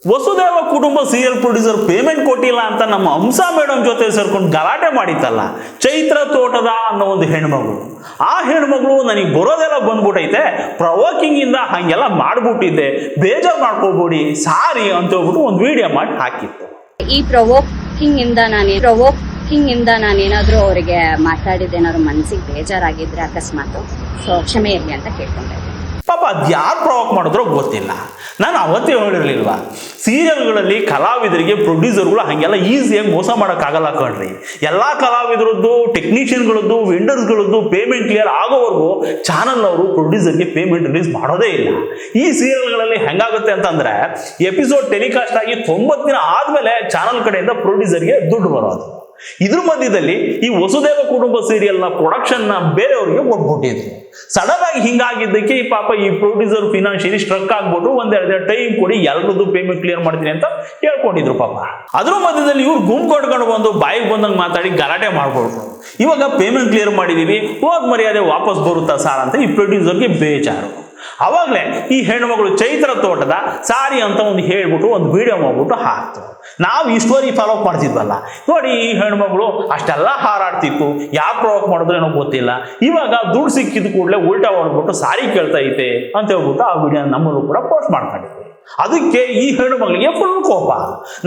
ವಸುದೇವ ಕುಟುಂಬ serial producer payment ಕೊಟ್ಟಿಲ್ಲ ಅಂತ ನಮ್ಮ ಹಂಸ ಮೇಡಮ್ ಜೊತೆ ಸೇರ್ಕೊಂಡು ಗಲಾಟೆ ಮಾಡಿತ್ತಲ್ಲ ಚೈತ್ರ ತೋಟದ ಅನ್ನೋ ಒಂದು ಹೆಣ್ಮಗಳು. ಆ ಹೆಣ್ಮಗಳು ನನಗೆ ಬರೋದೆಲ್ಲ ಬಂದ್ಬಿಟ್ಟೈತೆ, ಪ್ರವೋಕಿಂಗ್ ಇಂದ ಹಂಗೆಲ್ಲ ಮಾಡ್ಬಿಟ್ಟಿದ್ದೆ, ಬೇಜಾರು ಮಾಡ್ಕೋಬೇಡಿ ಸಾರಿ ಅಂತ ಹೇಳ್ಬಿಟ್ಟು ಒಂದು ವಿಡಿಯೋ ಮಾಡಿ ಹಾಕಿತ್ತು. ಈ ಪ್ರವೋಕಿಂಗ್ ಇಂದ ನಾನೇನಾದ್ರೂ ಅವರಿಗೆ ಮಾತಾಡಿದ್ದೇನಾದ್ರು ಮನಸ್ಸಿಗೆ ಬೇಜಾರಾಗಿದ್ರೆ ಅಕಸ್ಮಾತ್ ಕ್ಷಮೆ ಇರಲಿ ಅಂತ ಕೇಳ್ಕೊಂಡೆ. ಪಾಪ ಅದು ಯಾರು ಪ್ರವೋಕ್ ಮಾಡಿದ್ರೋ ಗೊತ್ತಿಲ್ಲ. ನಾನು ಅವತ್ತೇ ಹೇಳಿರ್ಲಿಲ್ವಾ, ಸೀರಿಯಲ್ಗಳಲ್ಲಿ ಕಲಾವಿದರಿಗೆ ಪ್ರೊಡ್ಯೂಸರ್ಗಳು ಹಾಗೆಲ್ಲ ಈಸಿಯಾಗಿ ಮೋಸ ಮಾಡೋಕ್ಕಾಗಲ್ಲ ಕಣ್ರಿ. ಎಲ್ಲ ಕಲಾವಿದರದ್ದು, ಟೆಕ್ನಿಷಿಯನ್ಗಳದ್ದು, ವೆಂಡರ್ಸ್ಗಳದ್ದು ಪೇಮೆಂಟ್ ಕ್ಲಿಯರ್ ಆಗೋವರೆಗೂ ಚಾನಲ್ ಅವರು ಪ್ರೊಡ್ಯೂಸರ್ಗೆ ಪೇಮೆಂಟ್ ರಿಲೀಸ್ ಮಾಡೋದೇ ಇಲ್ಲ. ಈ ಸೀರಿಯಲ್ಗಳಲ್ಲಿ ಹೆಂಗಾಗುತ್ತೆ ಅಂತಂದ್ರೆ ಎಪಿಸೋಡ್ ಟೆಲಿಕಾಸ್ಟ್ ಆಗಿ 90 ದಿನ ಆದ್ಮೇಲೆ ಚಾನಲ್ ಕಡೆಯಿಂದ ಪ್ರೊಡ್ಯೂಸರ್ಗೆ ದುಡ್ಡು ಬರೋದು. ಇದ್ರ ಮಧ್ಯದಲ್ಲಿ ಈ ವಸುದೇವ ಕುಟುಂಬ ಸೀರಿಯಲ್ ನ ಪ್ರೊಡಕ್ಷನ್ ನ ಬೇರೆಯವರಿಗೆ ಕೊಟ್ಬಿಟ್ಟಿದ್ರು. ಸಡನ್ ಆಗಿ ಹಿಂಗಾಗಿದ್ದಕ್ಕೆ ಈ ಪಾಪ ಈ ಪ್ರೊಡ್ಯೂಸರ್ ಫಿನಾನ್ಷಿಯಲಿ ಸ್ಟ್ರಕ್ ಆಗ್ಬಿಟ್ಟು ಒಂದೆರಡು ಟೈಮ್ ಕೊಡಿ ಎಲ್ಲರದ್ದು ಪೇಮೆಂಟ್ ಕ್ಲಿಯರ್ ಮಾಡ್ತೀನಿ ಅಂತ ಹೇಳ್ಕೊಂಡಿದ್ರು ಪಾಪ. ಅದ್ರ ಮಧ್ಯದಲ್ಲಿ ಇವ್ರು ಗುಂಪು ಕೊಟ್ಕೊಂಡು ಬಂದು ಬಾಯಿಗೆ ಬಂದಂಗೆ ಮಾತಾಡಿ ಗಲಾಟೆ ಮಾಡ್ಕೊಳ್ರು. ಇವಾಗ ಪೇಮೆಂಟ್ ಕ್ಲಿಯರ್ ಮಾಡಿದೀವಿ, ಹೋದ್ ಮರ್ಯಾದೆ ವಾಪಸ್ ಬರುತ್ತಾ ಸಾರ್ ಅಂತ ಈ ಪ್ರೊಡ್ಯೂಸರ್ಗೆ ಬೇಜಾರು. ಅವಾಗಲೇ ಈ ಹೆಣ್ಮಗಳು ಚೈತ್ರ ತೋಟದ ಸಾರಿ ಅಂತ ಒಂದು ಹೇಳ್ಬಿಟ್ಟು ಒಂದು ವಿಡಿಯೋ ಮಾಡ್ಬಿಟ್ಟು ಹಾಕ್ತು. ನಾವು ಈ ಸ್ಟೋರಿ ಫಾಲೋ ಅಪ್ ಮಾಡ್ತಿದ್ವಲ್ಲ, ನೋಡಿ ಈ ಹೆಣ್ಮಗಳು ಅಷ್ಟೆಲ್ಲ ಹಾರಾಡ್ತಿತ್ತು, ಯಾರು ಪ್ರವೋಕ್ ಮಾಡಿದ್ರು ಏನೋ ಗೊತ್ತಿಲ್ಲ, ಇವಾಗ ದುಡ್ಡು ಸಿಕ್ಕಿದ ಕೂಡಲೇ ಉಲ್ಟಾ ಹೊಡ್ಬಿಟ್ಟು ಸಾರಿ ಕೇಳ್ತಾ ಐತೆ ಅಂತ ಹೇಳ್ಬಿಟ್ಟು ಆ ವಿಡಿಯೋ ನಮ್ಮಲ್ಲೂ ಕೂಡ ಪೋಸ್ಟ್ ಮಾಡ್ಕೊಂಡಿದ್ವಿ. ಅದಕ್ಕೆ ಈ ಹೆಣ್ಣು ಮಗಳಿಗೆ ಫುಲ್ ಕೋಪ.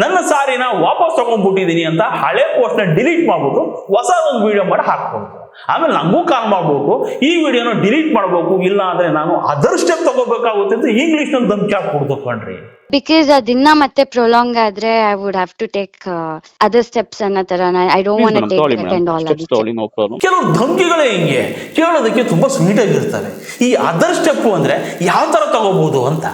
ನನ್ನ ಸಾರಿನ ವಾಪಸ್ ತಗೊಂಡ್ಬಿಟ್ಟಿದ್ದೀನಿ ಅಂತ ಹಳೆ ಪೋಸ್ಟ್ನ ಡಿಲೀಟ್ ಮಾಡ್ಬಿಟ್ಟು ಹೊಸದೊಂದು ವಿಡಿಯೋ ಮಾಡಿ ಹಾಕ್ಬೋದು. ಆಮೇಲೆ ನಂಗೂ ಕಾಲ್ ಮಾಡ್ಬೇಕು, ಈ ವಿಡಿಯೋನ ಡಿಲೀಟ್ ಮಾಡ್ಬೇಕು, ಇಲ್ಲ ಅಂದ್ರೆ ನಾನು ಅದರ್ ಸ್ಟೆಪ್ ತಗೋಬೇಕಾಗುತ್ತೆ ಅಂತ ಇಂಗ್ಲಿಷ್ ನಲ್ಲಿ ಧಮಕಿ ಹಾಕ್ಬಿಡ್ತು ಕಣ್ರಿ. ಬಿಕಾಸ್ ಅದನ್ನ ಮತ್ತೆ ಪ್ರೊಲಾಂಗ್ ಆದ್ರೆ I would have to take other steps ಅನ್ನೋ ತರ. I don't want to take it and all. ಕೆಲವು ಧಮಕಿಗಳೇ ಹಿಂಗೆ ಕೇಳೋದಕ್ಕೆ ತುಂಬಾ ಸ್ವೀಟ್ ಆಗಿರ್ತವೆ. ಈ ಅದರ್ ಸ್ಟೆಪ್ ಅಂದ್ರೆ ಯಾವ ತರ ತಗೋಬಹುದು ಅಂತ.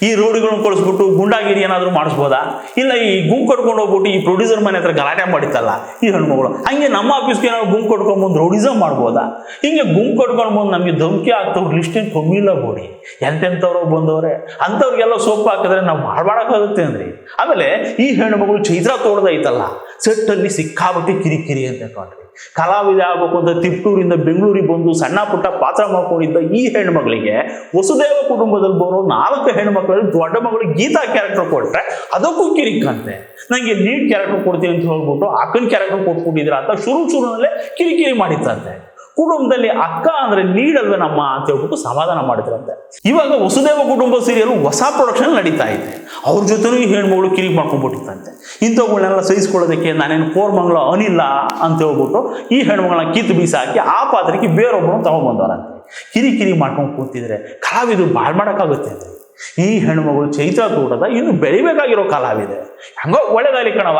ಈ ರೋಡಿಗಳನ್ನ ಕಳಿಸ್ಬಿಟ್ಟು ಗುಂಡಾಗಿರಿ ಏನಾದ್ರು ಮಾಡಿಸ್ಬೋದಾ, ಇಲ್ಲ ಈ ಗುಂಪು ಕಟ್ಕೊಂಡು ಹೋಗ್ಬಿಟ್ಟು ಈ ಪ್ರೊಡ್ಯೂಸರ್ ಮನೆ ಹತ್ರ ಗಲಾಟೆ ಮಾಡಿತ್ತಲ್ಲ ಈ ಹೆಣ್ಮಗಳು, ಹಂಗೆ ನಮ್ಮ ಆಫೀಸ್ಗೆ ಏನಾದ್ರು ಗುಂಪು ಕಟ್ಕೊಂಡ್ಬಂದು ರೋಡಿಸಮ್ ಮಾಡ್ಬೋದಾ? ಹಿಂಗೆ ಗುಂಪು ಕಟ್ಕೊಂಡು ಬಂದು ನಮಗೆ ಧಮಕಿ ಆಗ್ತವ್ರು ಲಿಸ್ಟ್ ಏನು ಕಮ್ಮಿ ಇಲ್ಲ ಬೋಡಿ, ಎಂತೆಂಥವ್ರು ಬಂದವ್ರೆ ಅಂಥವ್ರಿಗೆಲ್ಲ ಸೋಪ್ ಹಾಕಿದ್ರೆ ನಾವು ಮಾಡಬಾಡಕ್ಕಾಗುತ್ತೆ ಅಂದ್ರಿ. ಆಮೇಲೆ ಈ ಹೆಣ್ಮಗಳು ಚೈತ್ರ ತೋಟದೈತಲ್ಲ ಸೆಟ್ಟಲ್ಲಿ ಸಿಕ್ಕಾಬಿಟ್ಟು ಕಿರಿಕಿರಿ ಅಂತ ಕಾಣ್ರಿ. ಕಲಾವಿದ ಆಗ್ಬೇಕು ಅಂತ ತಿಪ್ಟೂರಿಂದ ಬೆಂಗಳೂರಿಗೆ ಬಂದು ಸಣ್ಣ ಪುಟ್ಟ ಪಾತ್ರ ಮಾಡ್ಕೊಂಡಿದ್ದ ಈ ಹೆಣ್ಮಗಳಿಗೆ ವಸುದೇವ ಕುಟುಂಬದಲ್ಲಿ ಬರೋ 4 ಹೆಣ್ಮಕ್ಳಲ್ಲಿ ದೊಡ್ಡ ಮಗಳು ಗೀತಾ ಕ್ಯಾರೆಕ್ಟರ್ ಕೊಟ್ರೆ ಅದಕ್ಕೂ ಕಿರಿಕಂತೆ. ನಂಗೆ ಲೀಡ್ ಕ್ಯಾರೆಕ್ಟರ್ ಕೊಡ್ತೀನಿ ಅಂತ ಹೇಳ್ಬಿಟ್ಟು ಅಕ್ಕನ ಕ್ಯಾರೆಕ್ಟರ್ ಕೊಟ್ಬಿಟ್ಟಿದ್ರ ಅಂತ ಶುರುನಲ್ಲೇ ಕಿರಿಕಿರಿ ಮಾಡಿತ್ತಂತೆ. ಕುಟುಂಬದಲ್ಲಿ ಅಕ್ಕ ಅಂದ್ರೆ ಲೀಡ್ ಅಲ್ವೇ ನಮ್ಮ ಅಂತ ಹೇಳ್ಬಿಟ್ಟು ಸಮಾಧಾನ ಮಾಡಿದ್ರಂತೆ. ಇವಾಗ ವಸುದೇವ ಕುಟುಂಬ ಸೀರಿಯಲ್ ಹೊಸ ಪ್ರೊಡಕ್ಷನ್ ನಡೀತಾ ಇದೆ. ಅವ್ರ ಜೊತೆನೂ ಈ ಹೆಣ್ಮಗಳು ಕಿರಿಕ್ ಮಾಡ್ಕೊಂಡ್ಬಿಟ್ಟಿತ್ತಂತೆ. ಇಂಥವುಗಳನ್ನೆಲ್ಲ ಸಹಿಸ್ಕೊಳ್ಳೋದಕ್ಕೆ ನಾನೇನು ಕೋರ್ಮಂಗ್ಲ ಅನಿಲ್ಲ ಅಂತ ಹೇಳ್ಬಿಟ್ಟು ಈ ಹೆಣ್ಮಗಳನ್ನ ಕಿತ್ತು ಬೀಸಾಕಿ ಆ ಪಾತ್ರಕ್ಕೆ ಬೇರೊಬ್ಬರನ್ನು ತಗೊಂಡ್ಬಂದವರಂತೆ. ಕಿರಿಕಿರಿ ಮಾಡ್ಕೊಂಡು ಕೂತಿದ್ರೆ ಕಲಾವಿದರು ಬಾಳ್ ಮಾಡೋಕ್ಕಾಗುತ್ತೆ ಅಂದ್ರೆ ಈ ಹೆಣ್ಮಗಳು ಚೈತ್ರ ತೋಟದ ಇನ್ನು ಬೆಳಿಬೇಕಾಗಿರೋ ಕಲಾವಿದೆ. ಹಂಗೋ ಒಳ್ಳೆದಾಗಲಿ ಕಣವ.